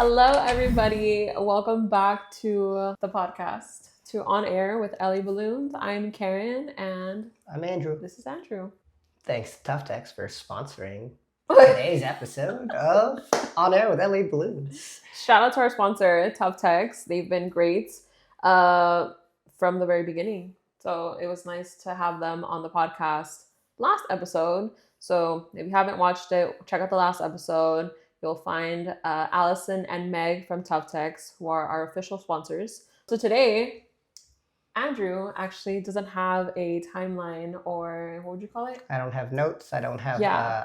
Hello, everybody. Welcome back to the podcast, to On Air with Ellie Balloons. I'm Karen, and I'm Andrew. this is Andrew. Thanks to Tough Tex for sponsoring today's episode of On Air with Ellie Balloons. Shout out to our sponsor, Tough Tex. They've been great from the very beginning. So it was nice to have them on the podcast last episode. So if you haven't watched it, check out the last episode. You'll find Allison and Meg from Tough Tex, who are our official sponsors. So today, Andrew actually doesn't have a timeline, or what would you call it? I don't have notes. I don't have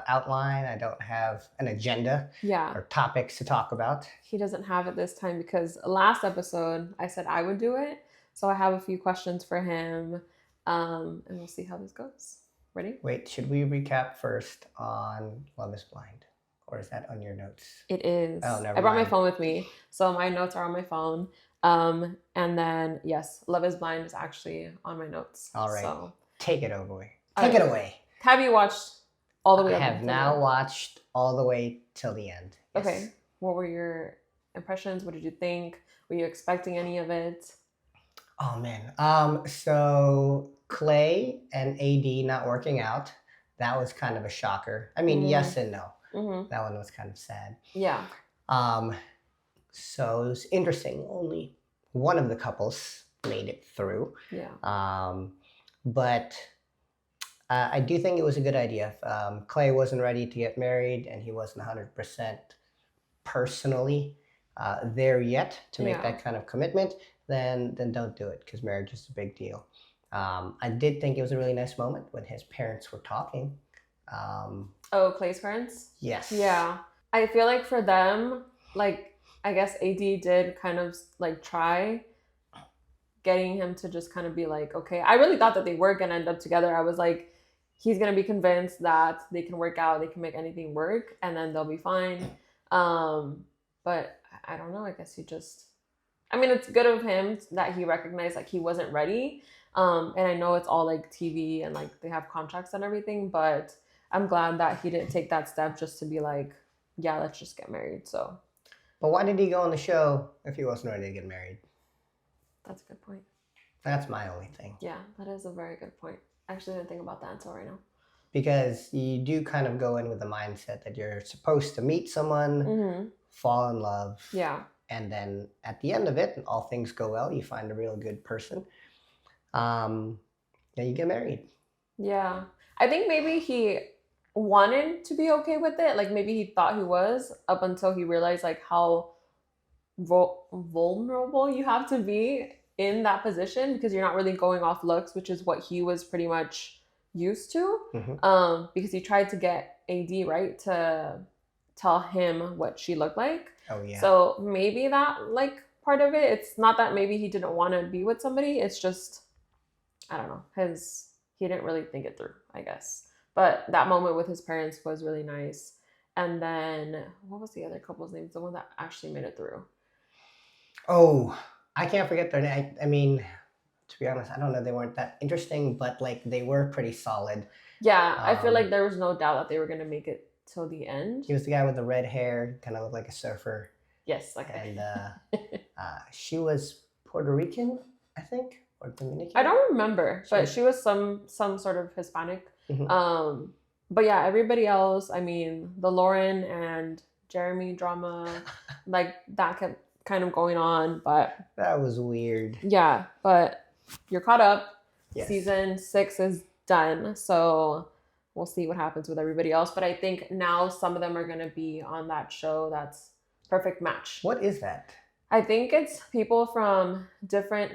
outline. I don't have an agenda or topics to talk about. He doesn't have it this time because last episode I said I would do it. So I have a few questions for him, and we'll see how this goes. Ready? Wait, should we recap first on Love is Blind? Or is that on your notes? It is. Oh, never I brought mind. my phone with me, so my notes are on my phone. And then, yes, Love is Blind is actually on my notes. All right. So, take it away. Take it away. have you watched all the way up? I have now watched all the way till the end. Yes. Okay. What were your impressions? What did you think? Were you expecting any of it? Oh, man. So Clay and AD not working out, that was kind of a shocker. I mean, yes and no. Mm-hmm. That one was kind of sad. Yeah. So it was interesting. Only one of the couples made it through. Yeah. But I do think it was a good idea. Clay wasn't ready to get married, and he wasn't 100% personally there yet to make that kind of commitment. Then don't do it, because marriage is a big deal. I did think it was a really nice moment when his parents were talking. Clay's parents? Yes. Yeah. I feel like for them, like, I guess AD did kind of like try getting him to just kind of be like, okay. I really thought that they were going to end up together. I was like, he's going to be convinced that they can work out, they can make anything work, and then they'll be fine. But I don't know. I guess it's good of him that he recognized like he wasn't ready. And I know it's all like TV and like they have contracts and everything, but I'm glad that he didn't take that step just to be like, yeah, let's just get married. So, but why did he go on the show if he wasn't ready to get married? That's a good point. That's my only thing. Yeah, that is a very good point. I actually didn't think about that until right now. Because you do kind of go in with the mindset that you're supposed to meet someone, fall in love. Yeah. And then at the end of it, and all things go well, you find a real good person. Then you get married. Yeah. I think maybe he wanted to be okay with it. Like maybe he thought he was up until he realized like how vulnerable you have to be in that position, because you're not really going off looks, which is what he was pretty much used to. Because he tried to get AD, right, to tell him what she looked like. Oh, yeah. So maybe that like part of it, it's not that maybe he didn't want to be with somebody. It's just, I don't know, he didn't really think it through, I guess. But that moment with his parents was really nice. And then, what was the other couple's name? The one that actually made it through. Oh, I can't forget their name. I mean, to be honest, I don't know. They weren't that interesting, but like they were pretty solid. Yeah, I feel like there was no doubt that they were going to make it till the end. He was the guy with the red hair, kind of looked like a surfer. Yes, okay. And she was Puerto Rican, I think, or Dominican. I don't remember, but she was some sort of Hispanic. But yeah, everybody else, I mean, the Lauren and Jeremy drama, like that kept kind of going on, but that was weird. Yeah, but you're caught up. Yes. Season 6 is done, so we'll see what happens with everybody else. But I think now some of them are going to be on that show that's Perfect Match. What is that? I think it's people from different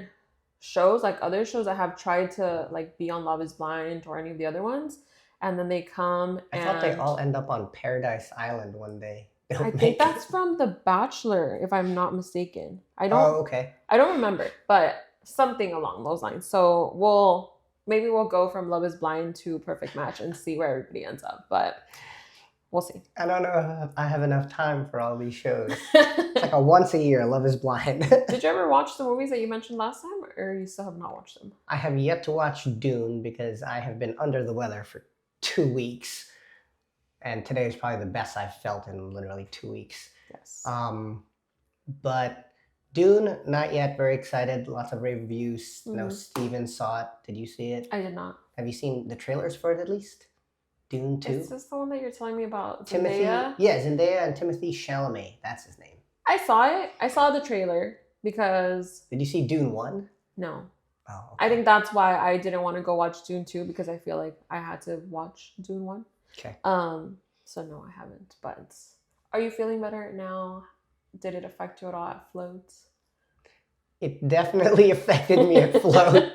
shows, like other shows that have tried to like be on Love is Blind or any of the other ones, and then they come I thought they all end up on Paradise Island one day. I think that's from The Bachelor, if I'm not mistaken. I don't remember, but something along those lines. So we'll go from Love is Blind to Perfect Match and see where everybody ends up, but we'll see. I don't know if I have enough time for all these shows. It's like a once a year Love is Blind. Did you ever watch the movies that you mentioned last time, or you still have not watched them? I have yet to watch Dune because I have been under the weather for 2 weeks. And today is probably the best I've felt in literally 2 weeks. Yes. But Dune, not yet. Very excited. Lots of rave reviews. Mhm. Steven saw it. Did you see it? I did not. Have you seen the trailers for it at least? Dune 2? Is this the one that you're telling me about? Timothy, Zendaya? yeah, Zendaya and Timothy Chalamet. That's his name. I saw it. I saw the trailer because Did you see Dune 1? no. Oh, okay. I think that's why I didn't want to go watch Dune 2 because I feel like I had to watch Dune 1. Okay. So no, I haven't. But are you feeling better now? Did it affect you at all at floats? It definitely affected me at float.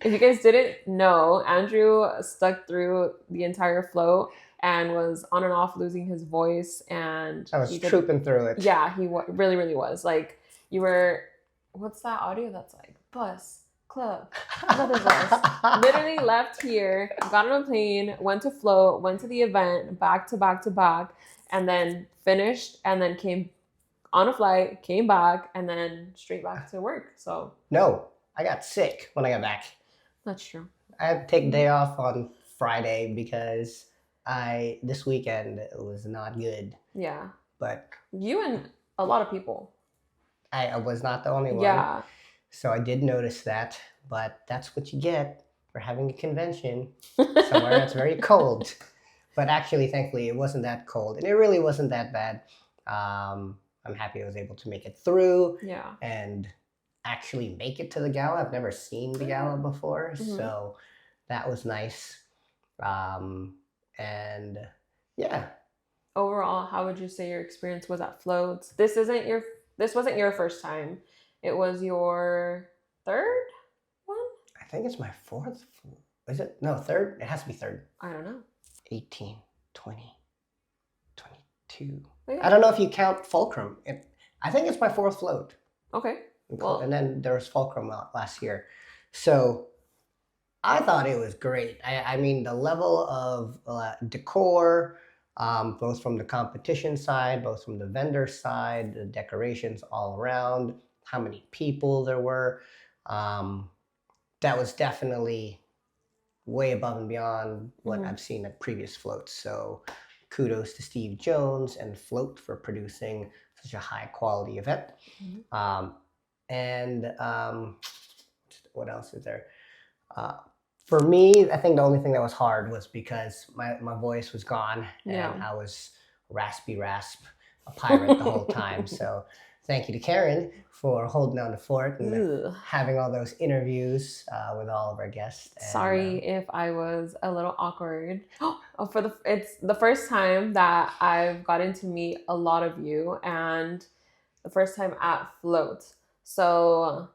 If you guys didn't know, Andrew stuck through the entire float and was on and off losing his voice, and I was trooping through it. Yeah, he really, really was. Like, you were, what's that audio that's like? Bus, club, another bus. Literally left here, got on a plane, went to float, went to the event, back to back to back, and then finished, and then came on a flight, came back, and then straight back to work. So No, I got sick when I got back. that's true. I had to take a day off on Friday because this weekend it was not good. Yeah. But you and a lot of people. I was not the only one. Yeah. So I did notice that, but that's what you get for having a convention somewhere that's very cold. But actually, thankfully, it wasn't that cold, and it really wasn't that bad. I'm happy I was able to make it through. Yeah. And actually make it to the gala. I've never seen the gala before, so that was nice. And yeah. Overall, how would you say your experience was at floats? This wasn't your first time. It was your third one? I think it's my fourth. Is it? No, third. It has to be third. I don't know. 18, 20, 22. Yeah. I don't know if you count Fulcrum. I think it's my fourth float. Okay. Well, And then there was Fulcrum last year. So I thought it was great. I mean, the level of decor, both from the competition side, both from the vendor side, the decorations all around, how many people there were, that was definitely way above and beyond what I've seen at previous floats. So kudos to Steve Jones and Float for producing such a high quality event. And what else is there? For me, I think the only thing that was hard was because my voice was gone and I was raspy a pirate the whole time. So thank you to Karen for holding down the fort and having all those interviews with all of our guests. And, sorry if I was a little awkward. It's the first time that I've gotten to meet a lot of you and the first time at Float. So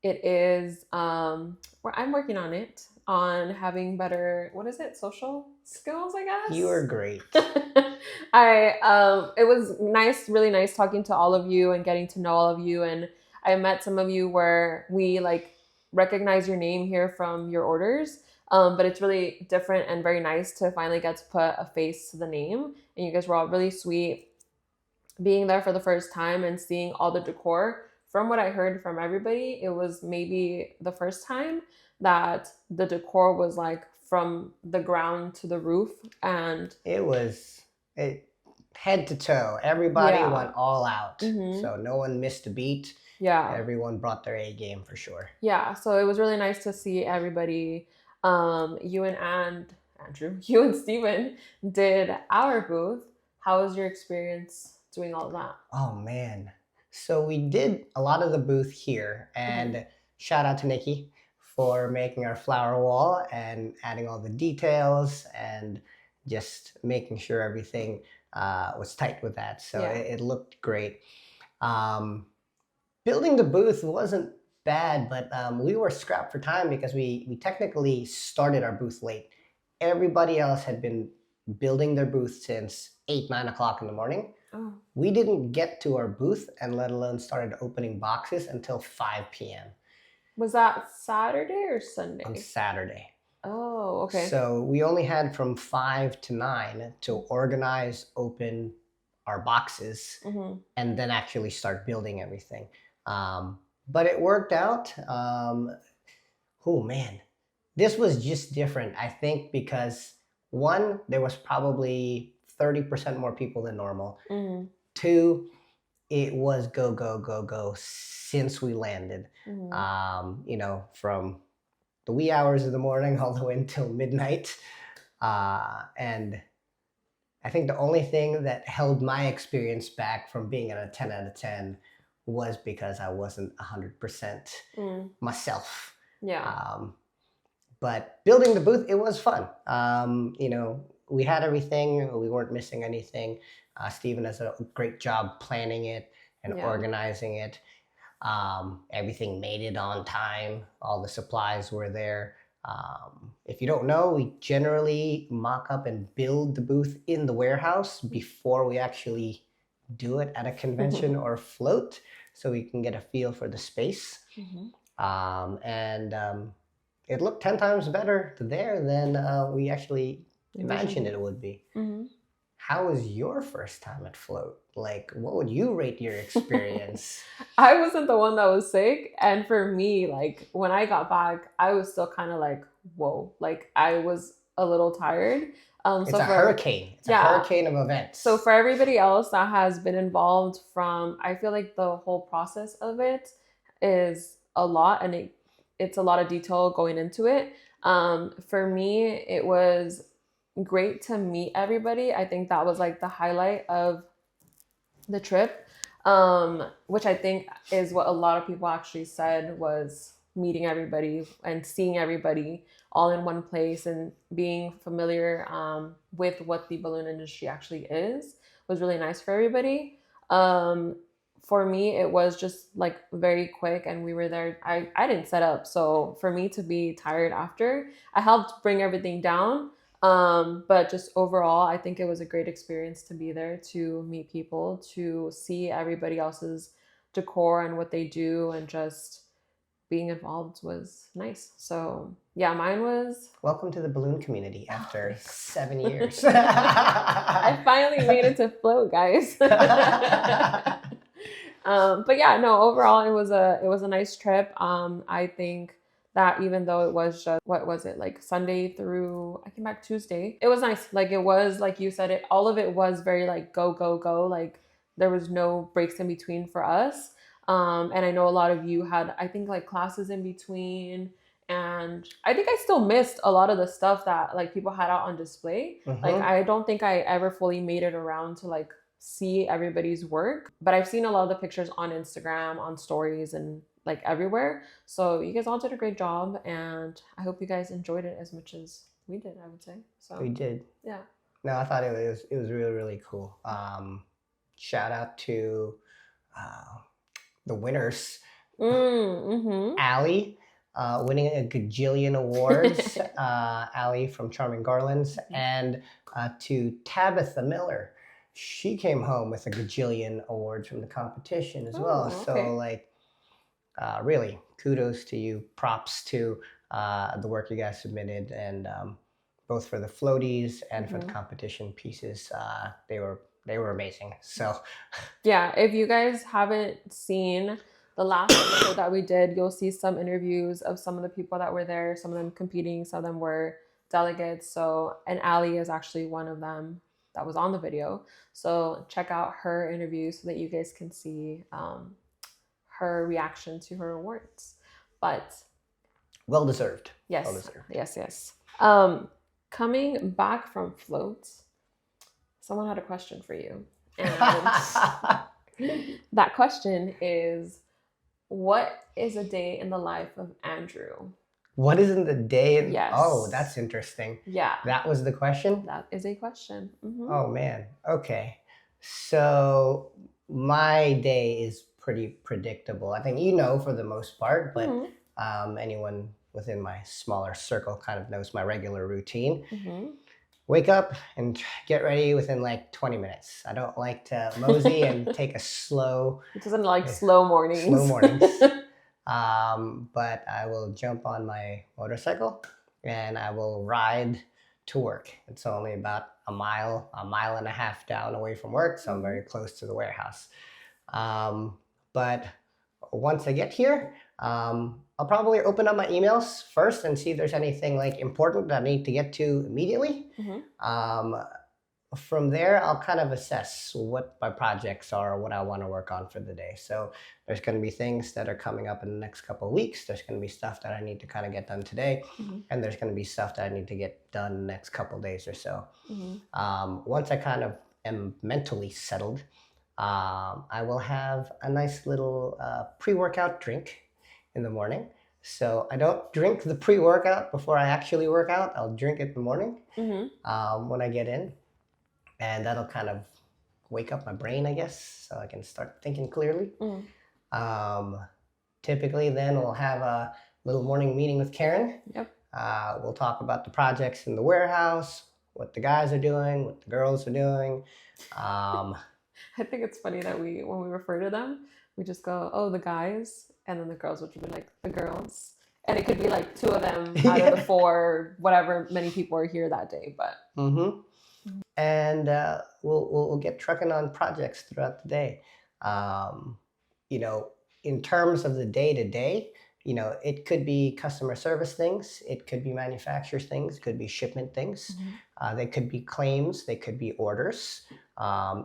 it is where I'm working on it, on having better, what is it, social skills, I guess. You are great. It was nice, really nice talking to all of you and getting to know all of you. And I met some of you where we like recognize your name here from your orders. But it's really different and very nice to finally get to put a face to the name. And you guys were all really sweet. Being there for the first time and seeing all the decor, from what I heard from everybody, it was maybe the first time that the decor was like from the ground to the roof, and it was head to toe. Everybody went all out, so no one missed a beat. Yeah, everyone brought their A game for sure. Yeah, so it was really nice to see everybody. You and Andrew, you and Steven did our booth. How was your experience doing all of that? Oh man. So we did a lot of the booth here, and shout out to Nikki for making our flower wall and adding all the details and just making sure everything was tight with that. So it looked great. Building the booth wasn't bad, but we were strapped for time because we technically started our booth late. Everybody else had been building their booth since 8, 9 o'clock in the morning. Oh. We didn't get to our booth and let alone started opening boxes until 5 p.m. Was that Saturday or Sunday? On Saturday. Oh, okay. So we only had from 5 to 9 to organize, open our boxes, and then actually start building everything. But it worked out. Oh man, this was just different, I think, because one, there was probably 30% more people than normal. 2, it was go, go, go, go since we landed. You know, from the wee hours of the morning all the way until midnight. And I think the only thing that held my experience back from being at a 10 out of 10 was because I wasn't 100% myself. Yeah. But building the booth, it was fun. You know, we had everything. We weren't missing anything. Steven does a great job planning it and organizing it. Everything made it on time. All the supplies were there. If you don't know, we generally mock up and build the booth in the warehouse before we actually do it at a convention or float, so we can get a feel for the space. It looked 10 times better there than we actually imagined it would be. How was your first time at Float? Like, what would you rate your experience? I wasn't the one that was sick. And for me, like, when I got back, I was still kind of like, whoa. Like, I was a little tired. It's a hurricane. It's a hurricane of events. So for everybody else that has been involved from, I feel like the whole process of it is a lot. And it's a lot of detail going into it. For me, it was great to meet everybody. I think that was like the highlight of the trip, which I think is what a lot of people actually said, was meeting everybody and seeing everybody all in one place and being familiar with what the balloon industry actually is was really nice for everybody. For me, it was just like very quick, and we were there. I didn't set up, so for me to be tired after, I helped bring everything down. But just overall, I think it was a great experience to be there, to meet people, to see everybody else's decor and what they do, and just being involved was nice. So yeah, mine was... Welcome to the balloon community after 7 years. I finally made it to Float, guys. But yeah, no, overall it was a nice trip. I think that even though it was just, what was it, like Sunday through, I came back Tuesday, it was nice. Like, it was, like you said, all of it was very like go, go, go. Like, there was no breaks in between for us. And I know a lot of you had, I think, like classes in between. And I think I still missed a lot of the stuff that like people had out on display. Like, I don't think I ever fully made it around to like see everybody's work. But I've seen a lot of the pictures on Instagram, on stories, and like everywhere. So you guys all did a great job, and I hope you guys enjoyed it as much as we did, I would say. So we did. Yeah. No, I thought it was really, really cool. Shout out to the winners. Allie, winning a gajillion awards. Allie from Charming Garlands. And to Tabitha Miller. She came home with a gajillion awards from the competition as well. Okay. So like, really, kudos to you. Props to the work you guys submitted, and both for the floaties and for the competition pieces. They were amazing. So yeah, if you guys haven't seen the last episode that we did, you'll see some interviews of some of the people that were there. Some of them competing, some of them were delegates. So, and Allie is actually one of them that was on the video. So check out her interview so that you guys can see her reaction to her awards. But well deserved. Yes. Well deserved. Yes. Coming back from Float, someone had a question for you. And that question is, what is a day in the life of Andrew? What is in the day? Yes. Oh, that's interesting. Yeah. That was the question? That is a question. Oh, man. Okay. So my day is pretty predictable. I think you know for the most part, but anyone within my smaller circle kind of knows my regular routine. Wake up and get ready within like 20 minutes. I don't like to mosey and take a slow... It doesn't like slow mornings. Slow mornings. But I will jump on my motorcycle and I will ride to work. It's only about a mile and a half down away from work, so I'm very close to the warehouse. But once I get here, I'll probably open up my emails first and see if there's anything like important that I need to get to immediately. from there, I'll kind of assess what my projects are, what I want to work on for the day. So there's going to be things that are coming up in the next couple of weeks. There's going to be stuff that I need to kind of get done today. And there's going to be stuff that I need to get done the next couple of days or so. Once I kind of am mentally settled, I will have a nice little pre-workout drink in the morning. So I don't drink the pre-workout before I actually work out. I'll drink it in the morning when I get in. And that'll kind of wake up my brain, I guess, so I can start thinking clearly. Typically, then we'll have a little morning meeting with Karen. We'll talk about the projects in the warehouse, what the guys are doing, what the girls are doing. I think it's funny that when we refer to them, we just go, oh, the guys, and then the girls, which would be like the girls. And it could be like 2 of them out of the 4, whatever many people are here that day. But and we'll get trucking on projects throughout the day. In terms of the day to day, it could be customer service things, it could be manufacturer things, it could be shipment things, they could be claims, they could be orders.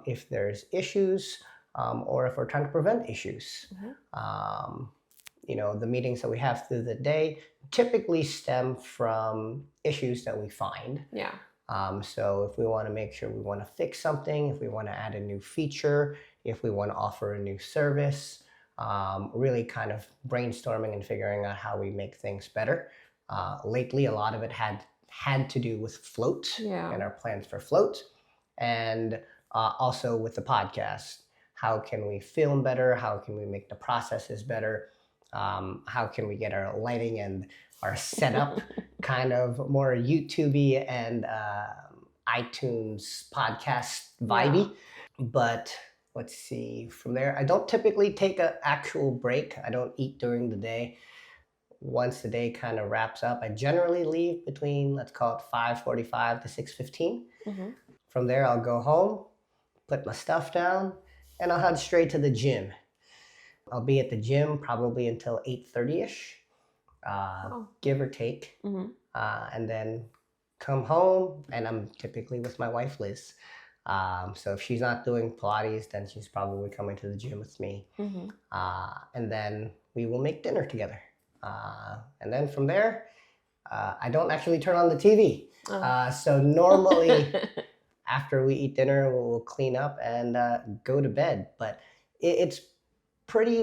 If there's issues, or if we're trying to prevent issues. The meetings that we have through the day typically stem from issues that we find. So if we want to make sure we want to fix something, if we want to add a new feature, if we want to offer a new service, really kind of brainstorming and figuring out how we make things better. Lately, a lot of it had to do with Float and our plans for Float, and also with the podcast. How can we film better? How can we make the processes better? How can we get our lighting and our setup kind of more YouTube-y and iTunes podcast vibey? But let's see, from there, I don't typically take an actual break. I don't eat during the day. Once the day kind of wraps up, I generally leave between, let's call it 5:45 to 6:15. From there, I'll go home, put my stuff down, and I'll head straight to the gym. I'll be at the gym probably until 8:30ish, give or take, and then come home, and I'm typically with my wife, Liz. So if she's not doing Pilates, then she's probably coming to the gym with me. And then we will make dinner together. And then from there, I don't actually turn on the TV. So normally after we eat dinner, we'll clean up and go to bed. But it's pretty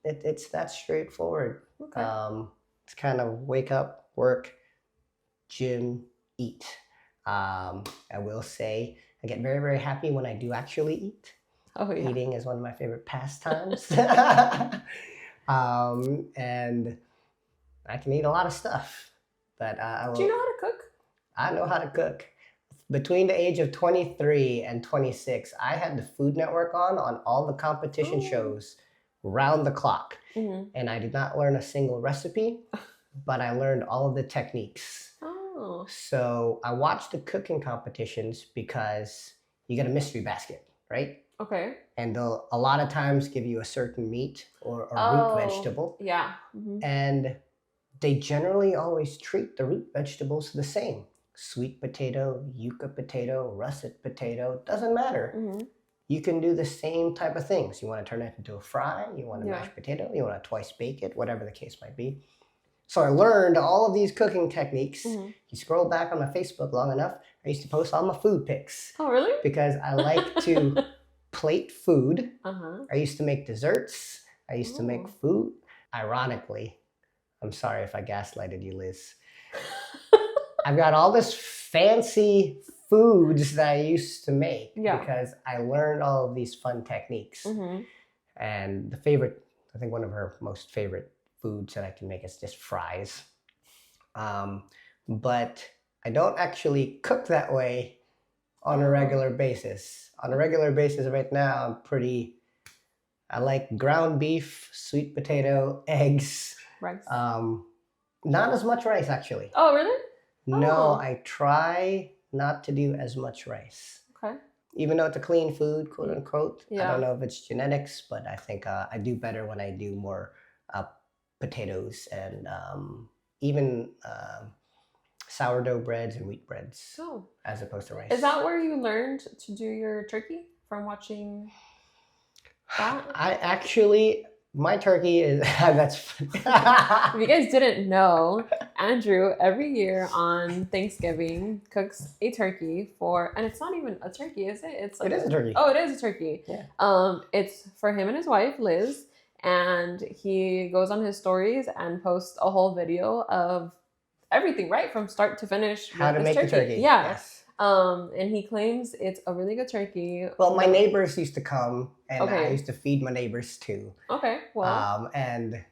it's that straightforward. It's kind of wake up, work, gym, eat. I will say I get very, very happy when I do actually eat. Eating is one of my favorite pastimes. And I can eat a lot of stuff. But do you know how to cook? I know how to cook. Between the age of 23 and 26, I had the Food Network on all the competition shows round the clock. And I did not learn a single recipe, but I learned all of the techniques. So I watched the cooking competitions because you get a mystery basket, right? And they'll a lot of times give you a certain meat or a root vegetable. And they generally always treat the root vegetables the same. Sweet potato, yucca potato, russet potato, doesn't matter. You can do the same type of things. You want to turn it into a fry, you want to mash potato, you want to twice bake it, whatever the case might be. So I learned all of these cooking techniques. You scroll back on my Facebook long enough, I used to post all my food pics. Oh, really? Because I like to plate food. I used to make desserts. I used to make food. Ironically, I'm sorry if I gaslighted you, Liz. I've got all this fancy foods that I used to make because I learned all of these fun techniques. And I think one of her most favorite foods that I can make is just fries. But I don't actually cook that way on a regular basis. On a regular basis right now, I like ground beef, sweet potato, eggs. Rice. Not as much rice, actually. Oh, really? No, I try not to do as much rice. Even though it's a clean food, quote unquote. I don't know if it's genetics, but I think I do better when I do more potatoes and even sourdough breads and wheat breads So, as opposed to rice. is that where you learned to do your turkey from watching that? I actually, my turkey is that's funny. If you guys didn't know, Andrew every year on Thanksgiving cooks a turkey for, and it's not even a turkey, is it? It's like It is a turkey. Oh, it is a turkey. Yeah. It's for him and his wife Liz, and he goes on his stories and posts a whole video of everything, right from start to finish. How to with make this the turkey. Yeah. Yes. And he claims it's a really good turkey. Well, my neighbors used to come, and Okay. I used to feed my neighbors too. Okay, well, and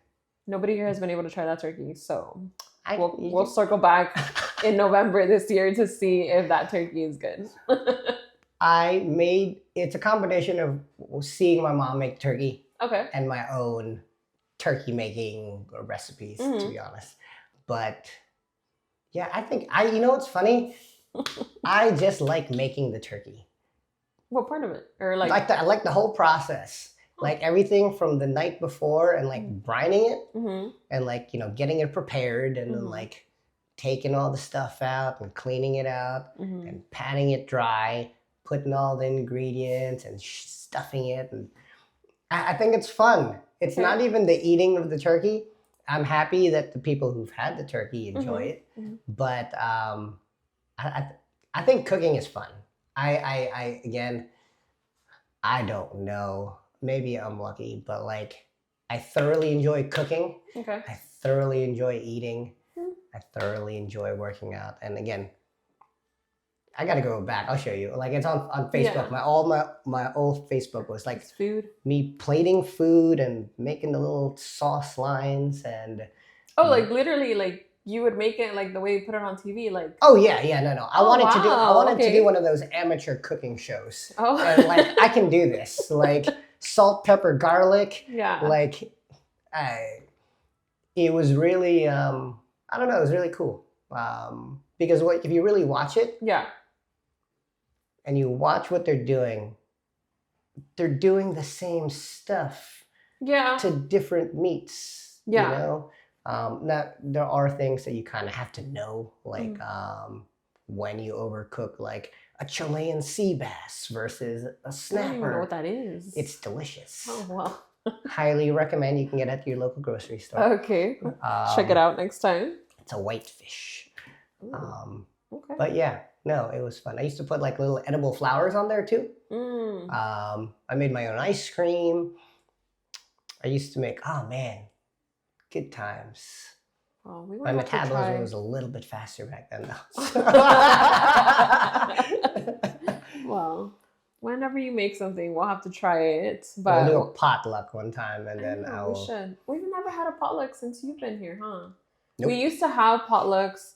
nobody here has been able to try that turkey, so we'll we'll circle back in November this year to see if that turkey is good. It's a combination of seeing my mom make turkey Okay. and my own turkey making recipes, to be honest. But yeah, I think you know what's funny? I just like making the turkey. What part of it? Or I like the whole process. Like everything from the night before and like brining it and like, getting it prepared and then like taking all the stuff out and cleaning it out and patting it dry, putting all the ingredients and stuffing it. And I think it's fun. It's not even the eating of the turkey. I'm happy that the people who've had the turkey enjoy it. But I think cooking is fun. Again, I don't know. Maybe I'm lucky, but like I thoroughly enjoy cooking. Okay. I thoroughly enjoy eating. I thoroughly enjoy working out. And again, I gotta go back. I'll show you. Like it's on Facebook. Yeah. My old Facebook was like it's food. Me plating food and making the little sauce lines and like literally like you would make it like the way you put it on TV, like. Oh yeah, no. I wanted to do one of those amateur cooking shows. Oh. And like I can do this. Like salt, pepper, garlic. Yeah. Like it was really I don't know, it was really cool. Because if you really watch it, yeah, and you watch what they're doing the same stuff. Yeah. To different meats. Yeah. You know? Now there are things that you kind of have to know, like when you overcook like a Chilean sea bass versus a snapper. I don't even know what that is. It's delicious. Oh well. Highly recommend. You can get it at your local grocery store. Okay. Check it out next time. It's a whitefish. Okay. But yeah, no, it was fun. I used to put like little edible flowers on there too. I made my own ice cream. I used to make, oh man, good times. Oh, my metabolism was a little bit faster back then though. Well, whenever you make something, we'll have to try it. But we'll do a potluck one time and then we should. We've never had a potluck since you've been here, huh? Nope. We used to have potlucks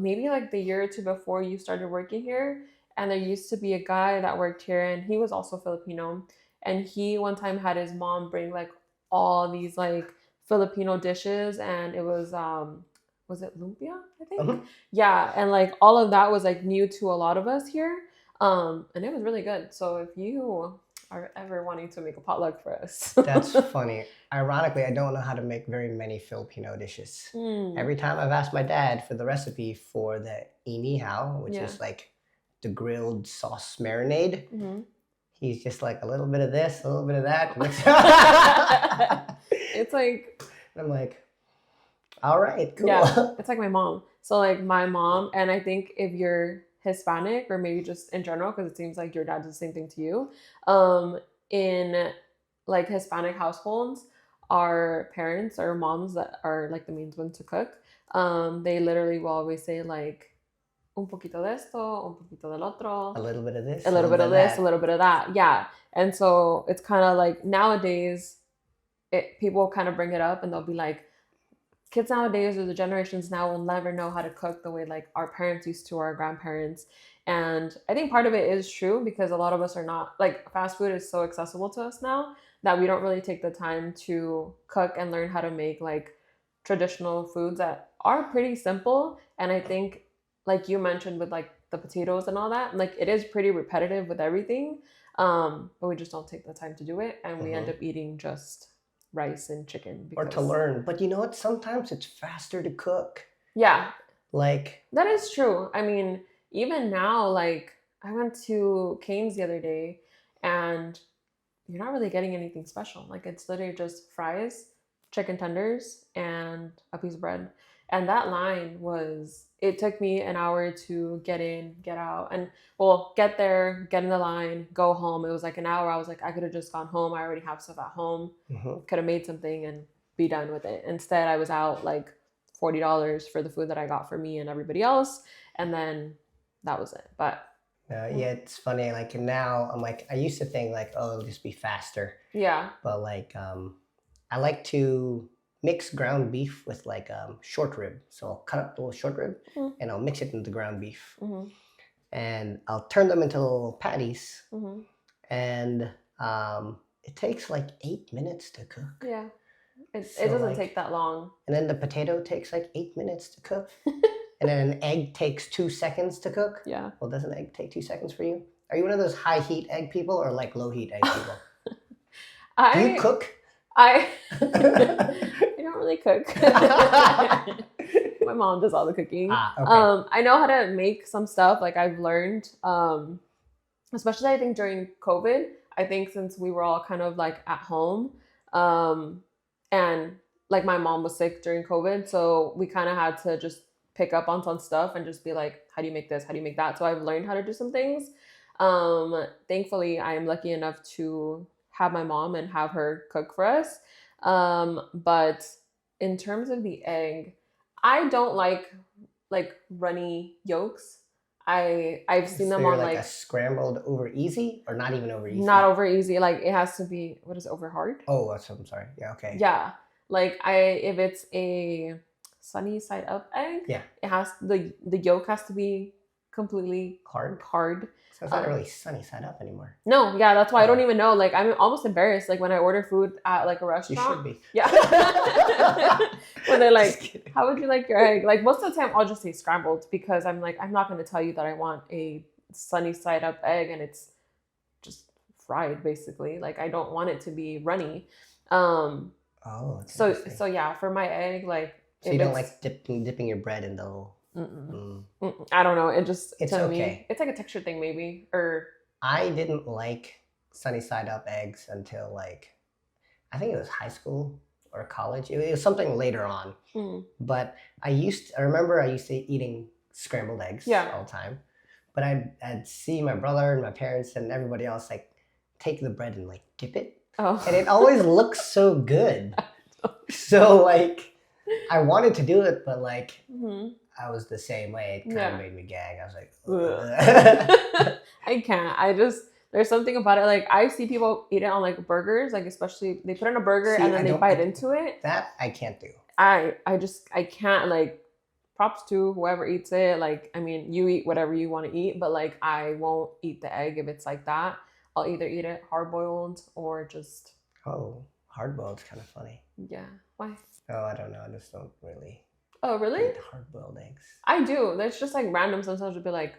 maybe like the year or two before you started working here. And there used to be a guy that worked here and he was also Filipino. And he one time had his mom bring like all these like Filipino dishes and it was it lumpia, I think? Yeah, and like all of that was like new to a lot of us here. And it was really good. So if you are ever wanting to make a potluck for us. That's funny. Ironically, I don't know how to make very many Filipino dishes. Every time I've asked my dad for the recipe for the inihao, which is like the grilled sauce marinade, he's just like a little bit of this, a little bit of that. It's like... I'm like, all right, cool. Yeah, it's like my mom. So like my mom, and I think if you're Hispanic or maybe just in general, because it seems like your dad does the same thing to you, in like Hispanic households, our parents or moms that are like the main ones to cook, they literally will always say like un poquito de esto, un poquito del otro, a little bit of this, a little bit of this, a little bit of that. Yeah. And so it's kind of like nowadays people kind of bring it up and they'll be like, kids nowadays or the generations now will never know how to cook the way like our parents used to or our grandparents. And I think part of it is true because a lot of us are not, like, fast food is so accessible to us now that we don't really take the time to cook and learn how to make like traditional foods that are pretty simple. And I think like you mentioned with like the potatoes and all that, like it is pretty repetitive with everything, but we just don't take the time to do it and we end up eating just rice and chicken. Or to learn. But you know what? Sometimes it's faster to cook. Yeah. Like, That is true. I mean, even now, like I went to Cane's the other day, and you're not really getting anything special. Like it's literally just fries, chicken tenders, and a piece of bread. And that line was, it took me an hour to get in, get out, and well, get there, get in the line, go home. It was like an hour. I was like, I could have just gone home. I already have stuff at home. mhm. Could have made something and be done with it. Instead, I was out like $40 for the food that I got for me and everybody else. And then that was it. But Yeah, it's funny. Like now, I'm like, I used to think like, oh, it'll just be faster, yeah. but like, I like to mix ground beef with like short rib. So I'll cut up the little short rib Mhm. and I'll mix it into ground beef, Mm-hmm. and I'll turn them into little patties, Mm-hmm. and it takes like 8 minutes to cook. Yeah. It So doesn't like, take that long. and then the potato takes like 8 minutes to cook. And then an egg takes 2 seconds to cook. Yeah. Well, does an egg take 2 seconds for you? Are you one of those high heat egg people or like low heat egg people? Do you cook? I don't really cook. My mom does all the cooking. Okay. I know how to make some stuff. Like I've learned, especially I think during COVID. I think since we were all kind of like at home, and like my mom was sick during COVID, so we kind of had to just pick up on some stuff and just be like, how do you make this? How do you make that? So I've learned how to do some things. Thankfully, I am lucky enough to have my mom and have her cook for us. But in terms of the egg, I don't like runny yolks. I've seen So them you're on like a scrambled over easy or not even over easy? not over easy. Like it has to be, what is it, over hard? Oh, I'm sorry. Yeah, okay. Yeah. Like if it's a sunny side up egg, Yeah. it has the yolk has to be completely Hard? hard. So it's not really sunny side up anymore. No, yeah, that's why I don't Oh. even know. Like I'm almost embarrassed. Like when I order food at like a You restaurant. should be. Yeah. When they're Just like, kidding. how would you like your egg? Like most of the time I'll just say scrambled, because I'm like, I'm not going to tell you that I want a sunny side up egg and it's just fried basically. Like I don't want it to be runny. Oh, that's So interesting. yeah, for my egg, like So if you don't it's- like dipping your bread in the little... I don't know. It just It's to okay. me, it's like a texture thing maybe. Or I didn't like sunny side up eggs until like, I think it was high school or college. It was something later on. But I remember I used to eating scrambled eggs all the time. But I'd see my brother and my parents and everybody else like take the bread and like dip it. oh, And it always looks so good. So like, I wanted to do it, but like, I was the same way. It kind of made me gag. I was like, ugh. I can't. There's something about it. Like I see people eat it on like burgers, like especially they put in a burger See, and then they bite into it. That I can't do. I can't. Like props to whoever eats it. Like I mean, you eat whatever you want to eat, but like I won't eat the egg if it's like that. I'll either eat it hard boiled or just. Oh, hard boiled's kind of funny. Yeah. Why? Oh, I don't know. I just don't really. Oh, really? Eat hard-boiled eggs. I do. That's just like random. Sometimes I'll be like,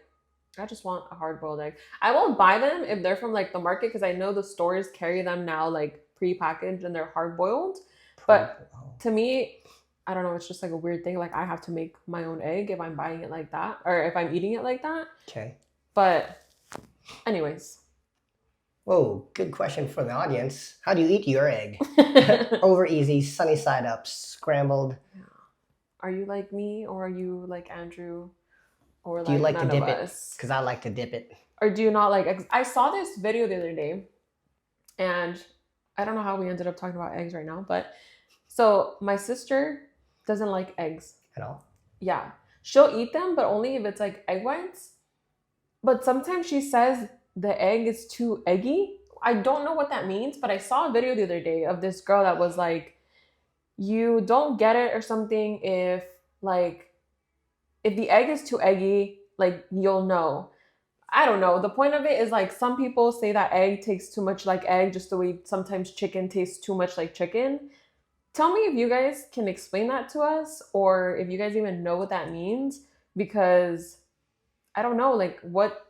I just want a hard-boiled egg. I won't buy them if they're from like the market, because I know the stores carry them now like pre-packaged and they're hard-boiled. But to me, I don't know. It's just like a weird thing. Like I have to make my own egg if I'm buying it like that, or if I'm eating it like that. Okay. But anyways. Whoa, good question for the audience. How do you eat your egg? Over easy, sunny side up, scrambled. Are you like me, or are you like Andrew, or like do you like none to dip of it? us? Because I like to dip it. Or do you not like? I saw this video the other day, and I don't know how we ended up talking about eggs right now, but so my sister doesn't like eggs at all. Yeah, she'll eat them, but only if it's like egg whites. But sometimes she says the egg is too eggy. I don't know what that means, but I saw a video the other day of this girl that was like, you don't get it or something if the egg is too eggy, like you'll know. I don't know. The point of it is like some people say that egg tastes too much like egg, just the way sometimes chicken tastes too much like chicken. Tell me if you guys can explain that to us, or if you guys even know what that means, because I don't know, like what,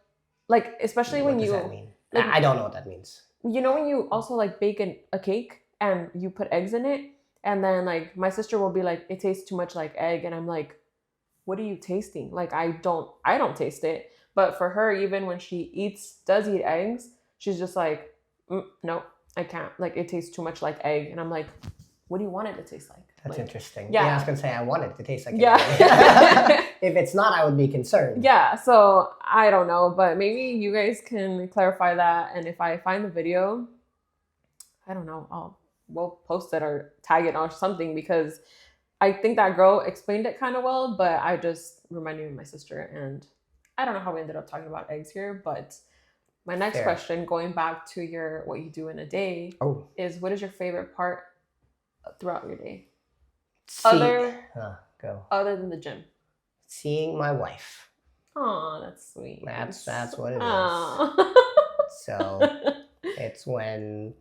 like especially when you. What does that mean? Like, I don't know what that means. You know when you also like bake a cake and you put eggs in it, and then like my sister will be like, it tastes too much like egg, and I'm like, what are you tasting? Like, I don't taste it. But for her, even when she does eat eggs, she's just like, no, I can't. Like, it tastes too much like egg. And I'm like, what do you want it to taste like? That's like, interesting. Yeah. I was going to say, I want it to taste like Yeah. egg. If it's not, I would be concerned. Yeah. So I don't know, but maybe you guys can clarify that. And if I find the video, I don't know, we'll post it or tag it or something, because I think that girl explained it kind of well, but I just reminded me of my sister, and I don't know how we ended up talking about eggs here. But my next Fair. question, going back to what you do in a day, is what is your favorite part throughout your day? Other than the gym. Seeing my wife. Oh, that's sweet. That's what it is. So it's when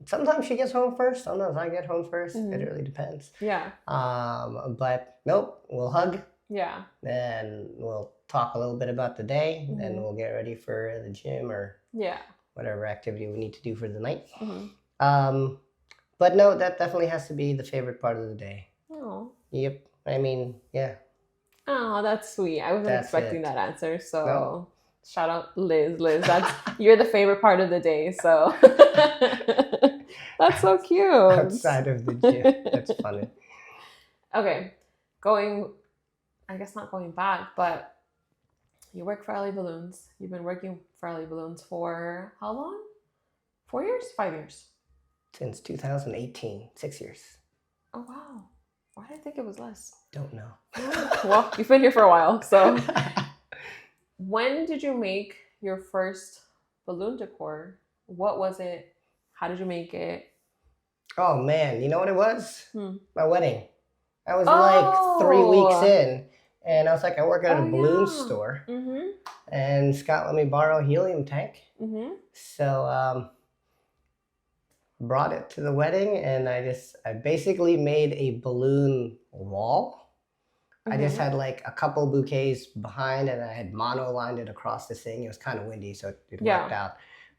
sometimes she gets home first, sometimes I get home first. It really depends. Yeah. But nope, we'll hug. Yeah. Then we'll talk a little bit about the day. Then we'll get ready for the gym or whatever activity we need to do for the night. But no, that definitely has to be the favorite part of the day. Oh. Yep. I mean, yeah. Oh, that's sweet. I wasn't expecting that answer. So shout out Liz. You're the favorite part of the day. So that's so cute. Outside of the gym. That's funny. Okay. I guess not going back, but you work for LA Balloons. You've been working for LA Balloons for how long? 4 years? 5 years? Since 2018. 6 years. Oh, wow. Why did I think it was less? Don't know. Well, you've been here for a while, so. When did you make your first balloon decor? What was it? How did you make it? Oh, man. You know what it was? My wedding. I was like 3 weeks in, and I was like, I work at a balloon store, and Scott let me borrow a helium tank. So brought it to the wedding, and I basically made a balloon wall. I just had like a couple bouquets behind, and I had mono-lined it across the thing. It was kind of windy, so it worked out.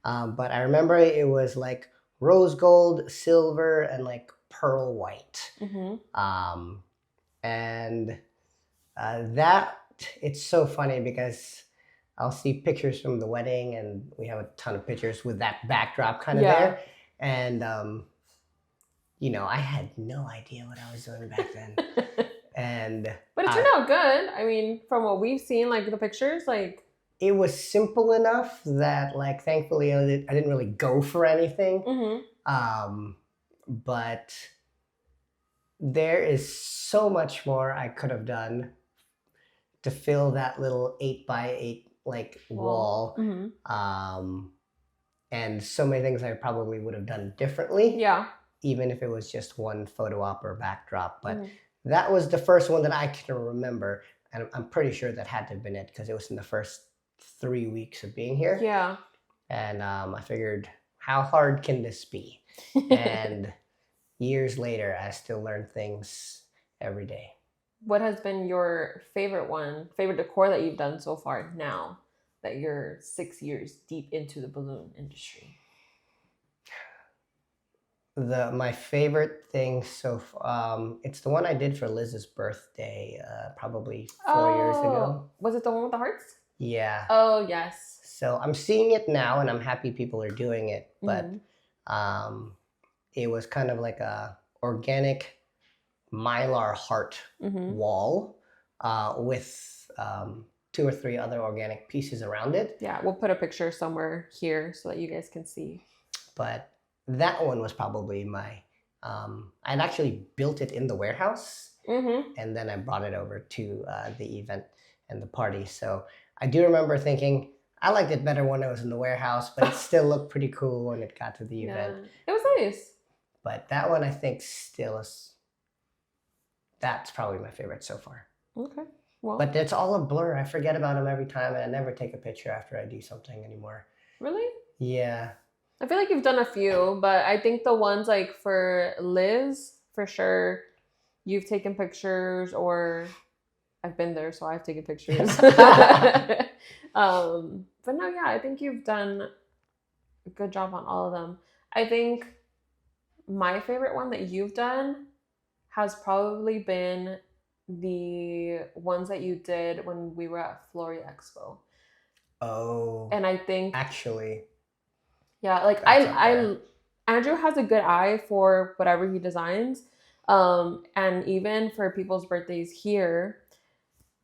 But I remember it was like rose gold, silver, and like pearl white. And that, it's so funny because I'll see pictures from the wedding, and we have a ton of pictures with that backdrop kind of there. And, I had no idea what I was doing back then. But it turned out good. I mean, from what we've seen, like the pictures, like. It was simple enough that, like, thankfully I didn't really go for anything. But there is so much more I could have done to fill that little 8x8 like wall. And so many things I probably would have done differently. Yeah. Even if it was just one photo op or backdrop. But that was the first one that I can remember. And I'm pretty sure that had to have been it because it was in the first 3 weeks of being here. Yeah. And I figured, how hard can this be? And years later, I still learn things every day. What has been your favorite decor that you've done so far now that you're 6 years deep into the balloon industry? My favorite thing it's the one I did for Liz's birthday probably 4 years ago. Was it the one with the hearts? Yeah. Oh, yes. So I'm seeing it now, and I'm happy people are doing it. But it was kind of like a organic mylar heart wall with 2 or 3 other organic pieces around it. Yeah, we'll put a picture somewhere here so that you guys can see. But that one was probably I'd actually built it in the warehouse, and then I brought it over to the event and the party. So I do remember thinking, I liked it better when it was in the warehouse, but it still looked pretty cool when it got to the event. It was nice. But that one I think that's probably my favorite so far. Okay. Well, but it's all a blur. I forget about them every time, and I never take a picture after I do something anymore. Really? Yeah. I feel like you've done a few, but I think the ones like for Liz, for sure, you've taken pictures, or I've been there, so I've taken pictures. But no, yeah, I think you've done a good job on all of them. I think my favorite one that you've done has probably been the ones that you did when we were at Flori Expo. Oh. And I think actually, yeah, like Andrew has a good eye for whatever he designs. And even for people's birthdays here,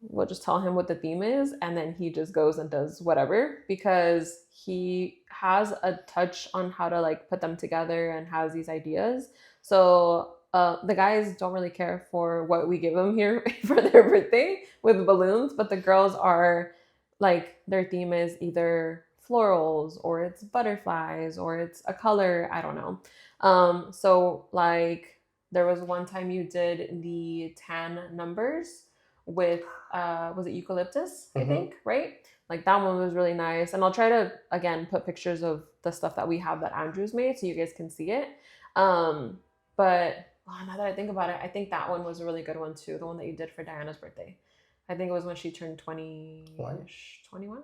we'll just tell him what the theme is, and then he just goes and does whatever, because he has a touch on how to like put them together and has these ideas. So the guys don't really care for what we give them here for their birthday with balloons, but the girls are like, their theme is either florals or it's butterflies or it's a color, I don't know. So like there was one time you did the tan numbers with was it eucalyptus, I think, right? Like that one was really nice. And I'll try to again put pictures of the stuff that we have that Andrew's made so you guys can see it. But now that I think about it, I think that one was a really good one too, the one that you did for Diana's birthday. I think it was when she turned 20-ish, 21?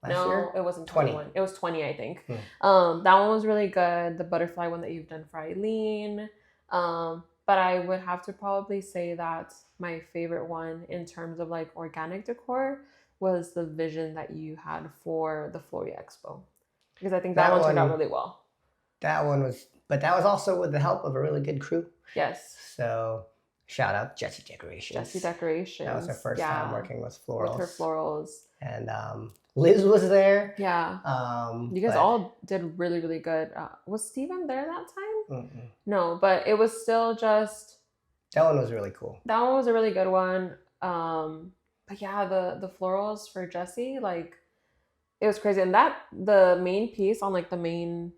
No, year? it wasn't 20. 21. It was 20, I think. That one was really good. The butterfly one that you've done for Eileen. But I would have to probably say that my favorite one in terms of like organic decor was the vision that you had for the Flori Expo. Because I think that one turned out really well. That one was, but that was also with the help of a really good crew. Yes. So shout out Jessie Decorations. Jessie Decorations. That was her first time working with florals. With her florals. And Liz was there. Yeah. You guys all did really, really good. Was Steven there that time? Mm-mm. No, but it was still just... That one was really cool. That one was a really good one. But yeah, the florals for Jessie, like, it was crazy. And the main piece on like the main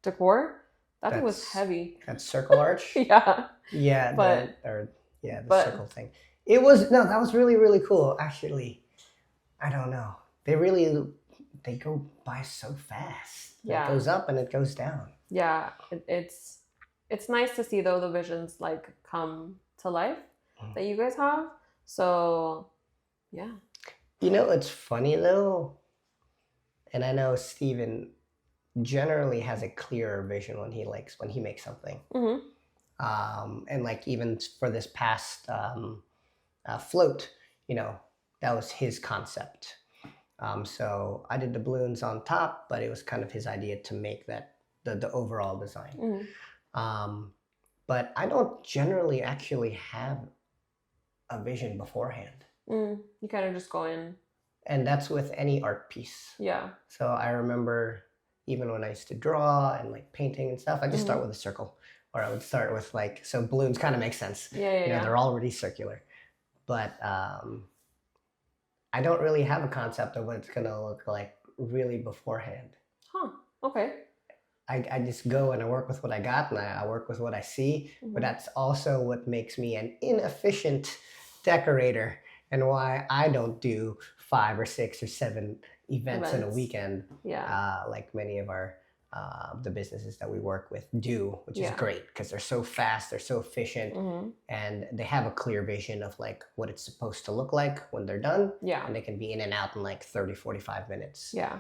decor, that thing was heavy. That circle arch? Yeah. Yeah, the circle thing. That was really, really cool. Actually, I don't know. They go by so fast. Yeah. It goes up and it goes down. Yeah, it's nice to see though the visions like come to life that you guys have. So, yeah. You know, it's funny though, and I know Steven generally has a clearer vision when he makes something. And like even for this past float, you know, that was his concept. So I did the balloons on top, but it was kind of his idea to make that the overall design. But I don't generally actually have a vision beforehand. You kind of just go in. And that's with any art piece. Yeah. So I remember even when I used to draw and like painting and stuff, I just start with a circle. Or I would start with like, so balloons kind of make sense. Yeah. They're already circular. But I don't really have a concept of what it's going to look like really beforehand. Huh. Okay. I just go and I work with what I got and I work with what I see. But that's also what makes me an inefficient decorator and why I don't do 5 or 6 or 7 events in a weekend. Yeah. Like many of our the businesses that we work with do, which is great because they're so fast, they're so efficient, and they have a clear vision of like what it's supposed to look like when they're done. Yeah. And they can be in and out in like 30, 45 minutes. Yeah.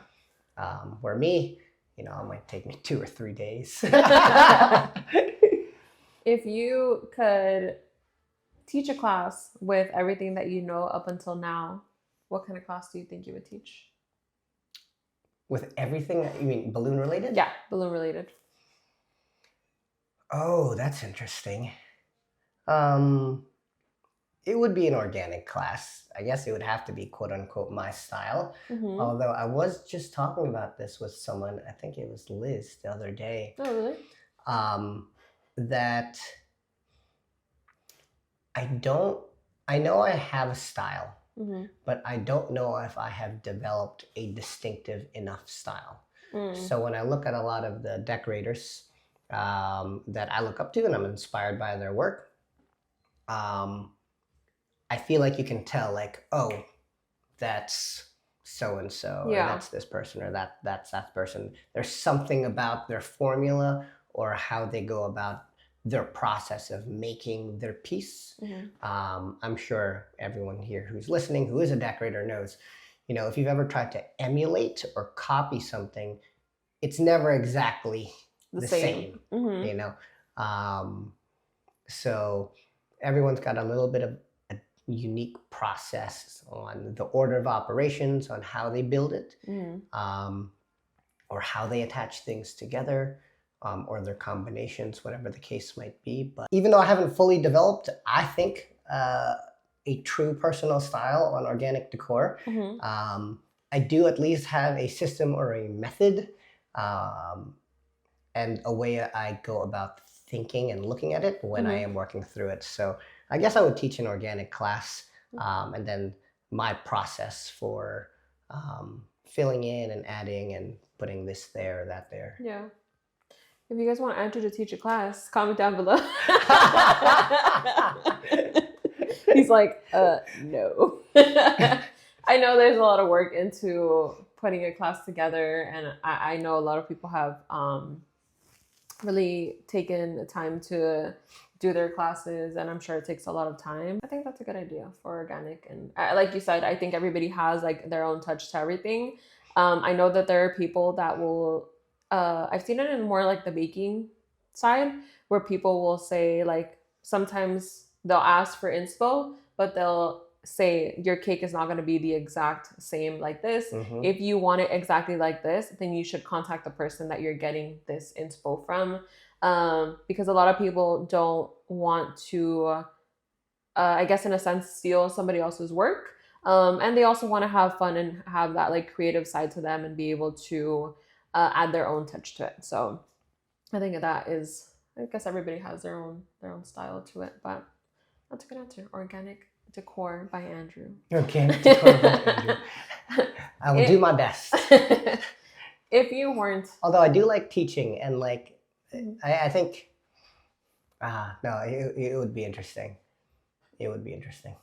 Where me, you know, it might take me 2 or 3 days. If you could teach a class with everything that you know up until now, what kind of class do you think you would teach? With everything, you mean balloon related? Yeah, balloon related. Oh, that's interesting. It would be an organic class. I guess it would have to be quote unquote my style. Although I was just talking about this with someone, I think it was Liz the other day. Oh, really? That I know I have a style. But I don't know if I have developed a distinctive enough style. So when I look at a lot of the decorators that I look up to and I'm inspired by their work, I feel like you can tell like, oh, that's so-and-so, or that's this person, or that's that person. There's something about their formula or how they go about their process of making their piece. I'm sure everyone here who's listening, who is a decorator knows, you know, if you've ever tried to emulate or copy something, it's never exactly the same. You know? So everyone's got a little bit of unique process on the order of operations, on how they build it, or how they attach things together, or their combinations, whatever the case might be. But even though I haven't fully developed, I think a true personal style on organic decor, I do at least have a system or a method, and a way I go about thinking and looking at it when I am working through it. So I guess I would teach an organic class, and then my process for filling in and adding and putting this there, that there. Yeah. If you guys want Andrew to teach a class, comment down below. He's like, no. I know there's a lot of work into putting a class together, and I know a lot of people have really taken the time to do their classes, and I'm sure it takes a lot of time. I think that's a good idea for organic, and like you said, I think everybody has like their own touch to everything. I know that there are people that will I've seen it in more like the baking side, where people will say, like, sometimes they'll ask for inspo, but they'll say your cake is not going to be the exact same like this. If you want it exactly like this, then you should contact the person that you're getting this inspo from, because a lot of people don't want to I guess in a sense steal somebody else's work, and they also want to have fun and have that like creative side to them and be able to add their own touch to it. So I think that is, I guess everybody has their own style to it, but that's a good answer. Organic decor by Andrew. Organic decor by Andrew. I will do my best. If you weren't, although I do like teaching, and like I think no, it would be interesting. It would be interesting.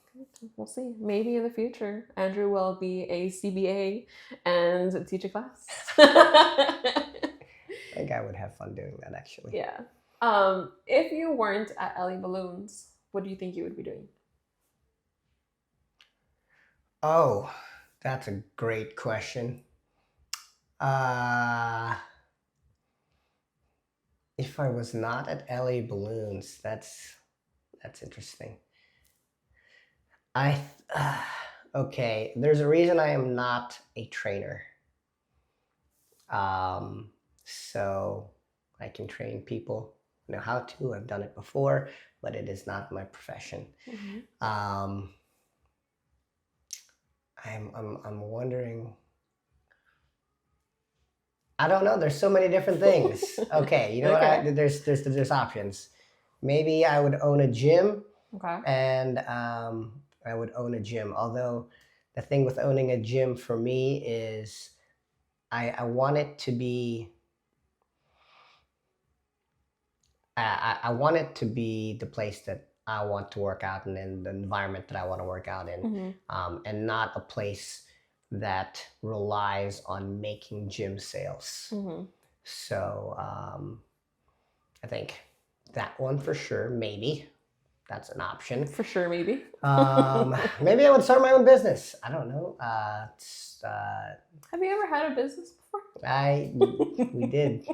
We'll see. Maybe in the future, Andrew will be a CBA and teach a class. I think I would have fun doing that, actually. Yeah. If you weren't at Ellie Balloons, what do you think you would be doing? Oh, that's a great question. If I was not at LA Balloons, that's interesting. Okay, there's a reason I am not a trainer. So I can train people, know how to. I've done it before, but it is not my profession. I'm wondering. I don't know. There's so many different things. Okay, you know what? There's options. Maybe I would own a gym. Okay. And I would own a gym. Although the thing with owning a gym for me is I want it to be I want it to be the place that I want to work out in the environment that I want to work out in, and not a place that relies on making gym sales. So I think that one for sure, maybe. That's an option. For sure, maybe. Maybe I would start my own business. I don't know. Have you ever had a business before? We did.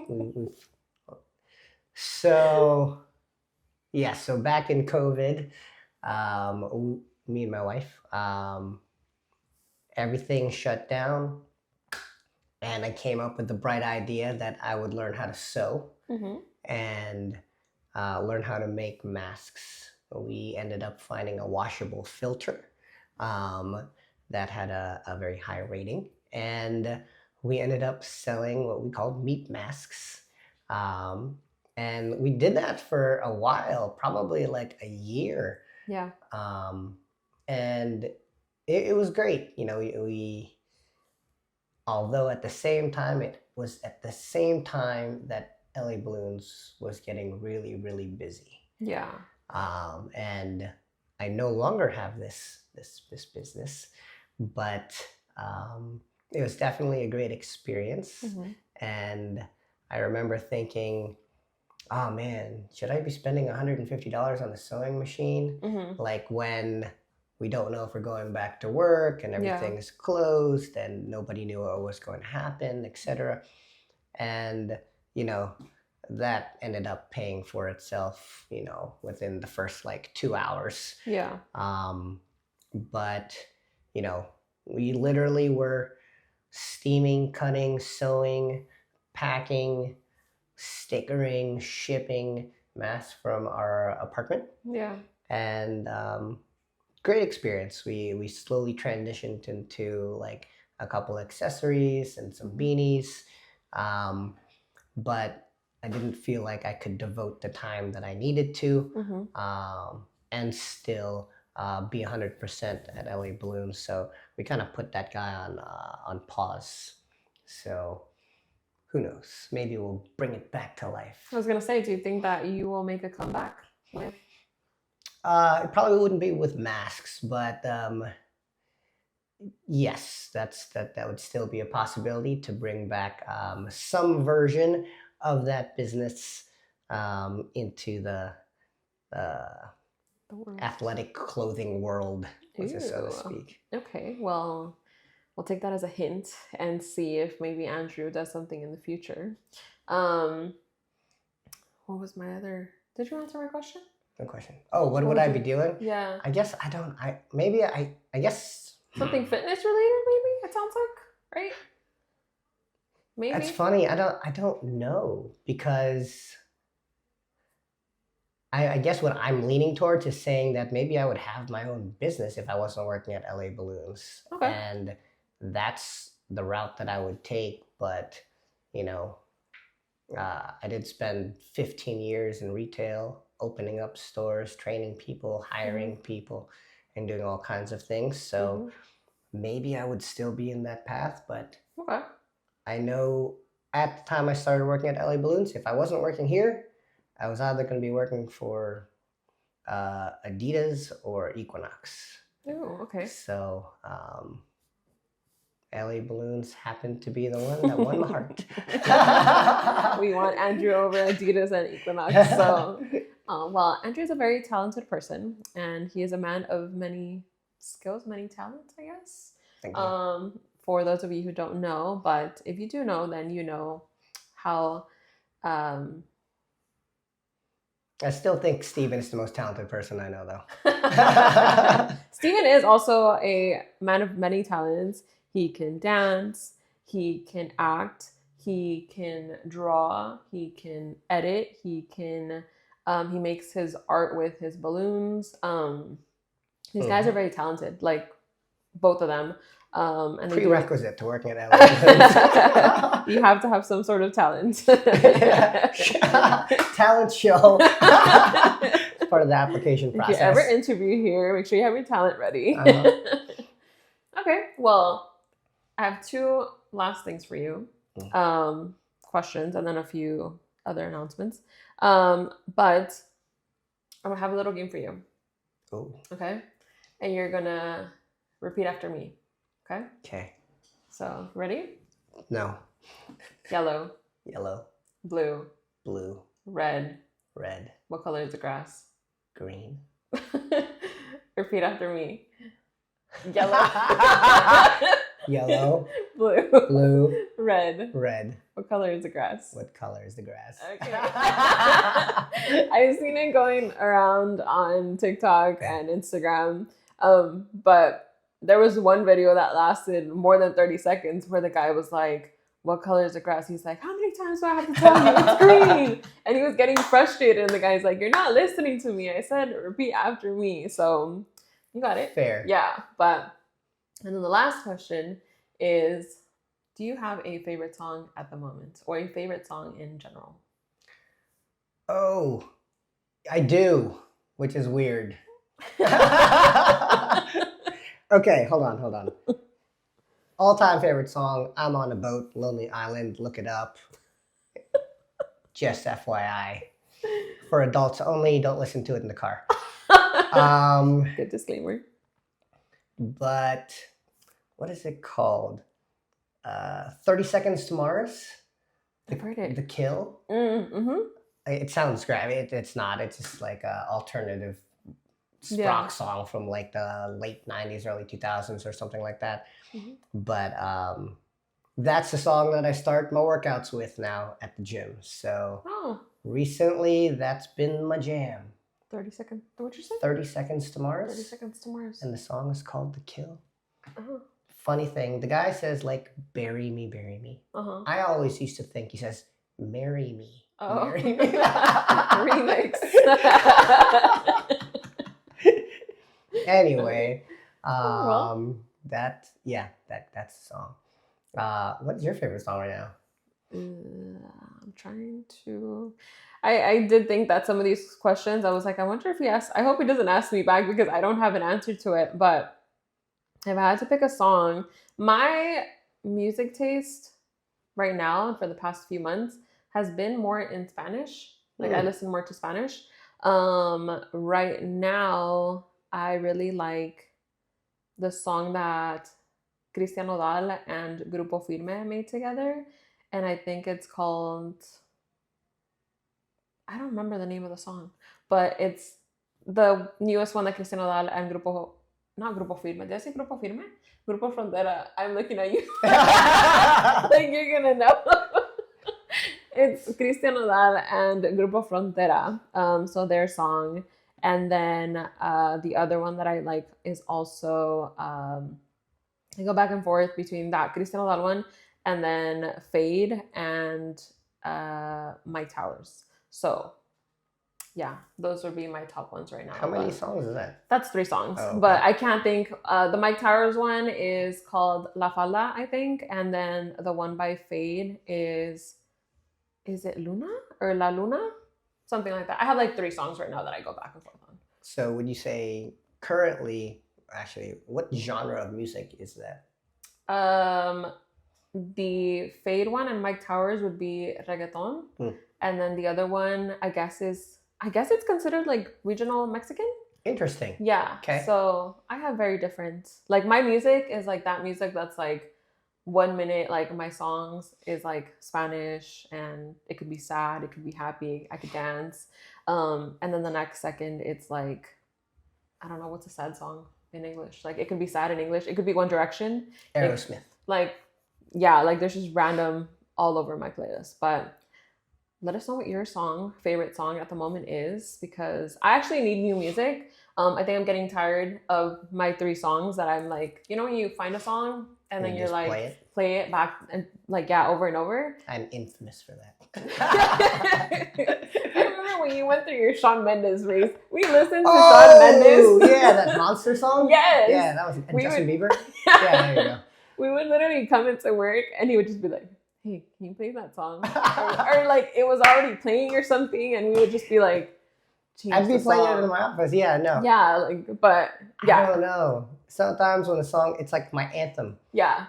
So, yeah. So back in COVID, me and my wife, everything shut down, and I came up with the bright idea that I would learn how to sew and learn how to make masks. We ended up finding a washable filter that had a very high rating, and we ended up selling what we called meat masks. And we did that for a while, probably like a year. Yeah. And it was great. You know, we although at the same time, it was at the same time that LA Balloons was getting really, really busy. Yeah. And I no longer have this business, but it was definitely a great experience. And I remember thinking, oh man, should I be spending $150 on a sewing machine? Like when we don't know if we're going back to work and everything is closed and nobody knew what was going to happen, etc. And, you know, that ended up paying for itself, you know, within the first like 2 hours. Yeah. but you know, we literally were steaming, cutting, sewing, packing, stickering, shipping masks from our apartment. Yeah. And great experience. We slowly transitioned into like a couple accessories and some beanies, but I didn't feel like I could devote the time that I needed to, and still be 100% at LA Balloons. So we kind of put that guy on pause. So who knows? Maybe we'll bring it back to life. I was gonna say, do you think that you will make a comeback with? It probably wouldn't be with masks, but yes, that would still be a possibility to bring back some version of that business into the athletic clothing world, so to speak. Okay, well, we'll take that as a hint and see if maybe Andrew does something in the future. What was my other? Did you answer my question? Good question. Oh, what would I be doing? Yeah. I guess I don't. I guess something fitness related. Maybe it sounds like, right? Maybe. That's funny. I don't know, because I guess what I'm leaning towards is saying that maybe I would have my own business if I wasn't working at LA Balloons. Okay. And that's the route that I would take. But, you know, I did spend 15 years in retail, opening up stores, training people, hiring people, and doing all kinds of things. So maybe I would still be in that path. But I know at the time I started working at LA Balloons, if I wasn't working here, I was either going to be working for Adidas or Equinox. Oh, okay. So LA Balloons happened to be the one that won my heart. We want Andrew over Adidas and Equinox. So, well, Andrew's a very talented person, and he is a man of many skills, many talents, I guess. Thank you. For those of you who don't know, but if you do know, then you know how... I still think Steven is the most talented person I know, though. Steven is also a man of many talents. He can dance, he can act, he can draw, he can edit, he makes his art with his balloons. These guys are very talented, like both of them. And prerequisite to working at LA. You have to have some sort of talent. Talent show. It's part of the application process. If you ever interview here, make sure you have your talent ready. Okay, well, I have two last things for you. Questions, and then a few other announcements. But I'm gonna have a little game for you. Oh. Okay? And you're gonna repeat after me. Okay? Okay. So, ready? No. Yellow. Yellow. Blue. Blue. Red. Red. What color is the grass? Green. Repeat after me. Yellow. Yellow. Blue. Blue. Red. Red. What color is the grass? What color is the grass? Okay. I've seen it going around on TikTok and Instagram. But there was one video that lasted more than 30 seconds where the guy was like, what color is the grass? He's like, how many times do I have to tell you it's green? And he was getting frustrated, and the guy's like, you're not listening to me. I said, repeat after me. So you got it. Fair. Yeah. And then the last question is, do you have a favorite song at the moment, or a favorite song in general? Oh, I do, which is weird. Okay, hold on. All-time favorite song, I'm on a Boat, Lonely Island, look it up. Just FYI. For adults only, don't listen to it in the car. Good disclaimer. But, what is it called? 30 Seconds to Mars? I've heard it. The Kill? It sounds great. It's not. It's just like an alternative rock song from like the late 90s, early 2000s or something like that. But that's the song that I start my workouts with now at the gym. So recently, that's been my jam. 30 seconds. What'd you say? 30 Seconds to 30 Mars. Seconds to Mars. And the song is called The Kill. Uh-huh. Funny thing, the guy says like, bury me, bury me. Uh-huh. I always used to think he says, marry me. Oh. Marry me. Remix. Anyway, well. that's the song. What's your favorite song right now? I'm trying to. I did think that some of these questions, I was like, I wonder if he asked. I hope he doesn't ask me back because I don't have an answer to it. But if I had to pick a song, my music taste right now for the past few months has been more in Spanish. Like I listen more to Spanish. Right now, I really like the song that Cristian Nodal and Grupo Firme made together. And I think it's called, I don't remember the name of the song, but it's the newest one that Cristian Nodal and not Grupo Firme. Did I say Grupo Firme? Grupo Frontera. I'm looking at you. Like you're gonna know. It's Cristian Nodal and Grupo Frontera. So their song. And then the other one that I like is also, I go back and forth between that Cristian Nodal one and then Fade and Mike Towers. So yeah, those would be my top ones right now. How many songs is that? That's 3 songs. Oh, okay. But I can't think. The Mike Towers one is called La Falda, I think. And then the one by Fade is it Luna or La Luna? Something like that. I have like 3 songs right now that I go back and forth on. So would you say currently, actually, what genre of music is that? The Fade one and Mike Towers would be reggaeton. And then the other one, I guess it's considered like regional Mexican. Interesting. Yeah. Okay. So I have very different, like my music is like that music that's like 1 minute, like my songs is like Spanish and it could be sad, it could be happy, I could dance. And then the next second it's like, I don't know, what's a sad song in English? Like it could be sad in English, it could be One Direction. Aerosmith. Like, yeah, like there's just random all over my playlist. But let us know what your favorite song at the moment is, because I actually need new music. I think I'm getting tired of my 3 songs that I'm like, you know, when you find a song and then you're like, play it back and like, yeah, over and over. I'm infamous for that. I remember when you went through your Shawn Mendes race. We listened to Shawn Mendes. Oh, yeah, that monster song? Yes. Yeah, that was Justin Bieber. Yeah, there you go. We would literally come into work and he would just be like, hey, can you play that song? or like it was already playing or something and we would just be like, I'd be playing it in my office. Yeah, no. Yeah, like, but yeah. I don't know. Sometimes when a song, it's like my anthem. Yeah.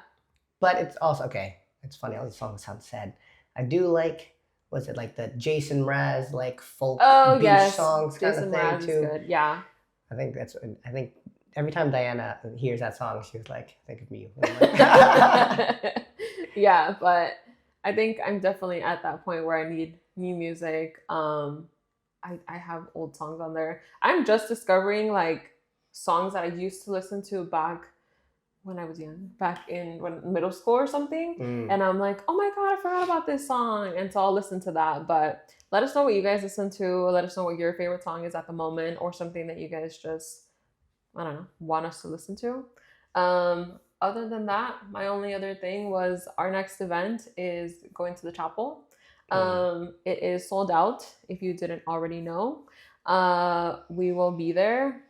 But it's also, okay, it's funny, all these songs sound sad. I do like, was it like the Jason Mraz, like folk beach songs kind of thing Mraz too? Is good. Yeah. I think every time Diana hears that song, she was like, think of me. Yeah, but I think I'm definitely at that point where I need new music. I have old songs on there. I'm just discovering like songs that I used to listen to back when I was young, back in middle school or something. And I'm like, oh my God, I forgot about this song. And so I'll listen to that. But let us know what you guys listen to. Let us know what your favorite song is at the moment or something that you guys just, I don't know, want us to listen to. Other than that, my only other thing was our next event is going to the chapel. It is sold out if you didn't already know. We will be there.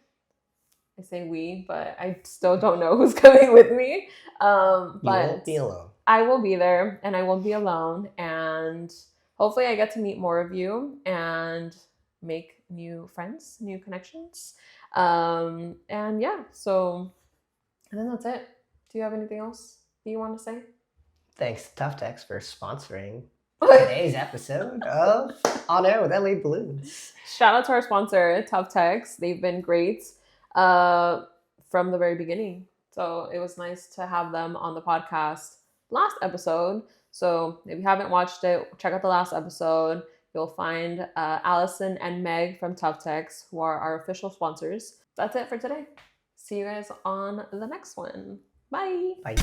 I say we, but I still don't know who's coming with me. But you won't be alone. I will be there and I won't be alone. And hopefully I get to meet more of you and make new friends, new connections. And yeah, so and then that's it. Do you have anything else that you want to say? Thanks to Tough Tex for sponsoring today's episode of On Air with LA Balloons. Shout out to our sponsor, Tough Tex. They've been great from the very beginning. So it was nice to have them on the podcast last episode. So if you haven't watched it, check out the last episode. You'll find Allison and Meg from Tough Tex, who are our official sponsors. That's it for today. See you guys on the next one. Bye. Bye.